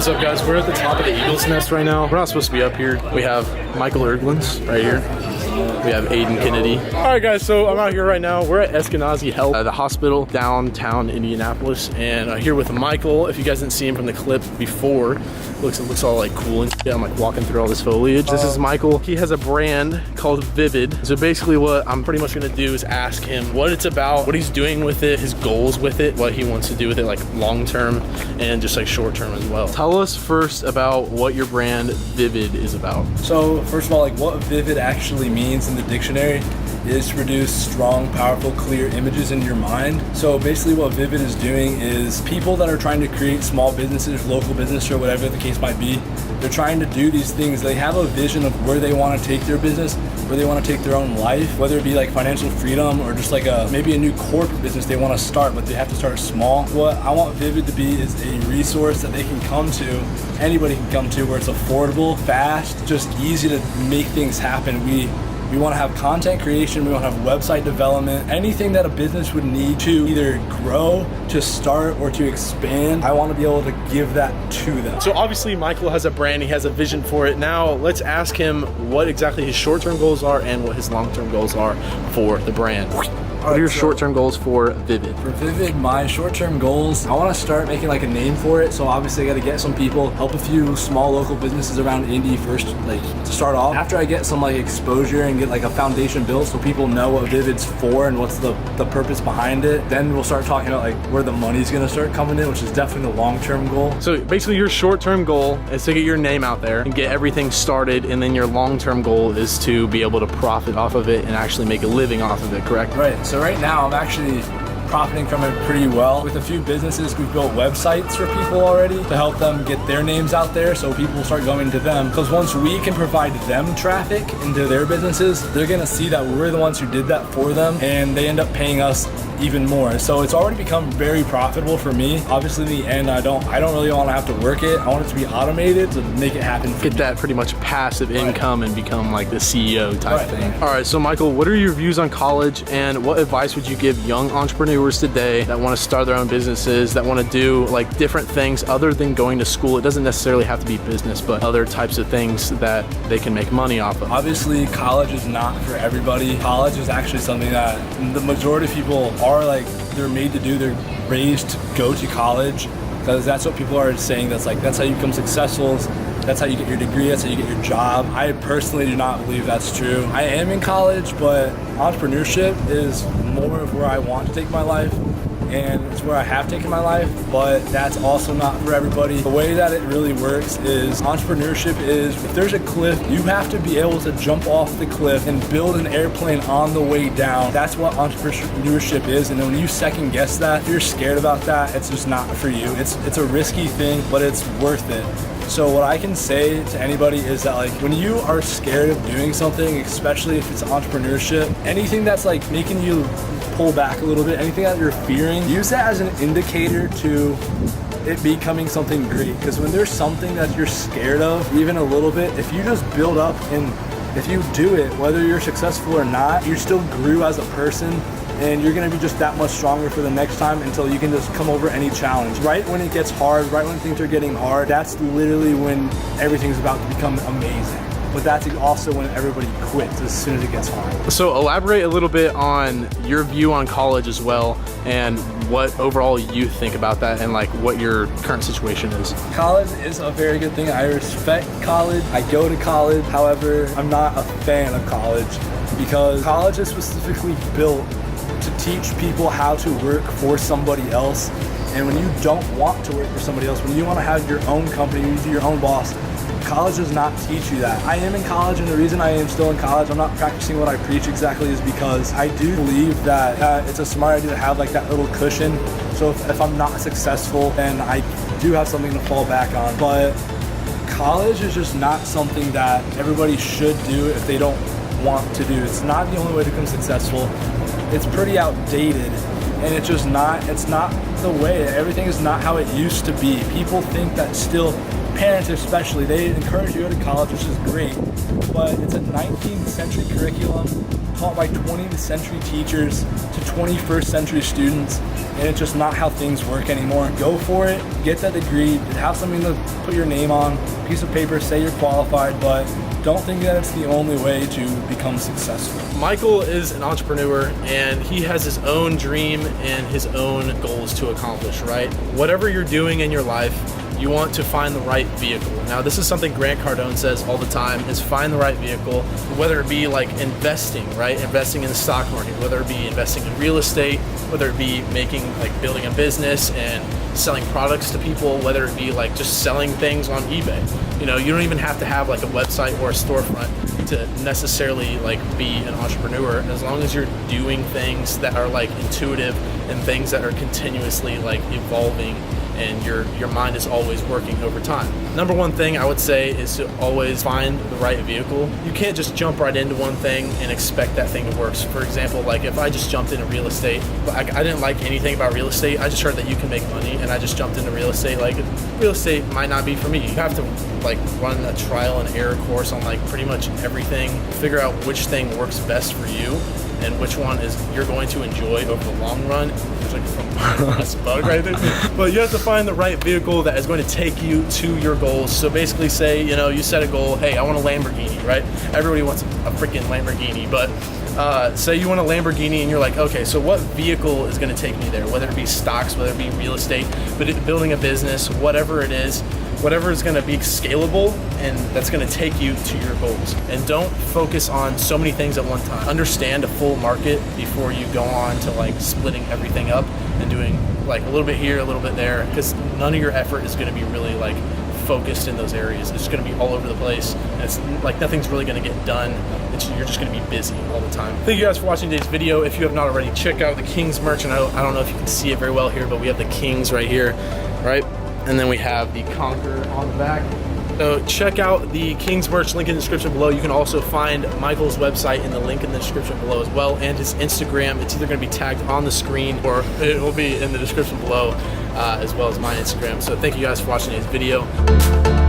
What's up, guys? We're at the top of the Eagle's Nest right now. We're not supposed to be up here. We have Michael Erglins right here. We have Aiden Kennedy. All right, guys, so I'm out here right now. We're at Eskenazi Health, the hospital downtown Indianapolis, and here with Michael. If you guys didn't see him from the clip before, it looks all like cool and shit. I'm like walking through all this foliage. This is Michael. He has a brand called Vivid. So basically what I'm pretty much gonna do is ask him what it's about, what he's doing with it, his goals with it, what he wants to do with it, like long-term and just like short-term as well. Tell us first about what your brand Vivid is about. So first of all, like what Vivid actually means in the dictionary is to produce strong, powerful, clear images in your mind. So basically what Vivid is doing is people that are trying to create small businesses, local business, or whatever the case might be, they're trying to do these things. They have a vision of where they want to take their business, where they want to take their own life, whether it be like financial freedom or just like maybe a new corporate business they want to start, but they have to start small. What I want Vivid to be is a resource that they can come to, anybody can come to, where it's affordable, fast, just easy to make things happen. We want to have content creation, we want to have website development, anything that a business would need to either grow, to start, or to expand. I want to be able to give that to them. So obviously Michael has a brand, he has a vision for it. Now let's ask him what exactly his short-term goals are and what his long-term goals are for the brand. What are your short-term goals for Vivid? For Vivid, my short-term goals, I want to start making like a name for it. So obviously I got to get some people, help a few small local businesses around Indy first, like to start off. After I get some like exposure and get like a foundation built so people know what Vivid's for and what's the purpose behind it, then we'll start talking about like where the money's going to start coming in, which is definitely the long-term goal. So basically your short-term goal is to get your name out there and get everything started, and then your long-term goal is to be able to profit off of it and actually make a living off of it, correct? Right. So right now I'm actually profiting from it pretty well. With a few businesses, we've built websites for people already to help them get their names out there so people will start going to them. Because once we can provide them traffic into their businesses, they're gonna see that we're the ones who did that for them, and they end up paying us even more. So it's already become very profitable for me. Obviously in the end, I don't really want to have to work it. I want it to be automated to make it happen. Get that pretty much passive income and become like the CEO type thing. All right, so Michael, what are your views on college, and what advice would you give young entrepreneurs today that want to start their own businesses, that want to do like different things other than going to school? It doesn't necessarily have to be business, but other types of things that they can make money off of. Obviously, college is not for everybody. College is actually something that the majority of people are like, they're made to do. They're raised to go to college because that's what people are saying. That's how you become successful. That's how you get your degree. That's how you get your job. I personally do not believe that's true. I am in college, but entrepreneurship is more of where I want to take my life, and it's where I have taken my life, but that's also not for everybody. The way that it really works is entrepreneurship is, if there's a cliff, you have to be able to jump off the cliff and build an airplane on the way down. That's what entrepreneurship is, and when you second guess that, if you're scared about that, it's just not for you. It's a risky thing, but it's worth it. So what I can say to anybody is that like when you are scared of doing something, especially if it's entrepreneurship, anything that's like making you pull back a little bit, anything that you're fearing, use that as an indicator to it becoming something great. Because when there's something that you're scared of, even a little bit, if you just build up and if you do it, whether you're successful or not, you still grew as a person, and you're gonna be just that much stronger for the next time until you can just come over any challenge. Right when it gets hard, right when things are getting hard, that's literally when everything's about to become amazing. But that's also when everybody quits as soon as it gets hard. So elaborate a little bit on your view on college as well, and what overall you think about that, and like what your current situation is. College is a very good thing. I respect college. I go to college. However, I'm not a fan of college because college is specifically built to teach people how to work for somebody else. And when you don't want to work for somebody else, when you want to have your own company, you be your own boss, college does not teach you that. I am in college, and the reason I am still in college, I'm not practicing what I preach exactly, is because I do believe that it's a smart idea to have like that little cushion. So if I'm not successful, then I do have something to fall back on. But college is just not something that everybody should do if they don't want to do. It's not the only way to become successful. It's pretty outdated, and it's just not, it's not the way. Everything is not how it used to be. People think that still, parents especially, they encourage you to go to college, which is great, but it's a 19th century curriculum taught by 20th century teachers to 21st century students, and it's just not how things work anymore. Go for it, get that degree, have something to put your name on, piece of paper, say you're qualified, but don't think that it's the only way to become successful. Michael is an entrepreneur and he has his own dream and his own goals to accomplish, right? Whatever you're doing in your life, you want to find the right vehicle. Now, this is something Grant Cardone says all the time, is find the right vehicle, whether it be like investing, right? Investing in the stock market, whether it be investing in real estate, whether it be building a business and selling products to people, whether it be like just selling things on eBay. You know, you don't even have to have like a website or a storefront to necessarily like be an entrepreneur, as long as you're doing things that are like intuitive and things that are continuously like evolving, and your mind is always working over time. Number one thing I would say is to always find the right vehicle. You can't just jump right into one thing and expect that thing to work. So for example, like if I just jumped into real estate, but I didn't like anything about real estate, I just heard that you can make money and I just jumped into real estate. Like, real estate might not be for me. You have to like run a trial and error course on like pretty much everything, figure out which thing works best for you and which one is you're going to enjoy over the long run. There's like a bug right there. But you have to find the right vehicle that is going to take you to your goals. So basically say, you know, you set a goal, hey, I want a Lamborghini, right? Everybody wants a freaking Lamborghini, but say you want a Lamborghini and you're like, okay, so what vehicle is going to take me there? Whether it be stocks, whether it be real estate, but building a business, whatever it is, whatever is going to be scalable and that's going to take you to your goals. And don't focus on so many things at one time. Understand a full market before you go on to like splitting everything up and doing like a little bit here, a little bit there, because none of your effort is going to be really like focused in those areas. It's going to be all over the place, and it's like nothing's really going to get done. You're just going to be busy all the time. Thank you guys for watching today's video. If you have not already, check out the Kings merch. And I don't know if you can see it very well here, but we have the Kings right here, right? And then we have the Conquer on the back. So check out the Kings merch, link in the description below. You can also find Michael's website in the link in the description below as well, and his Instagram. It's either going to be tagged on the screen or it will be in the description below, as well as my Instagram. So thank you guys for watching today's video.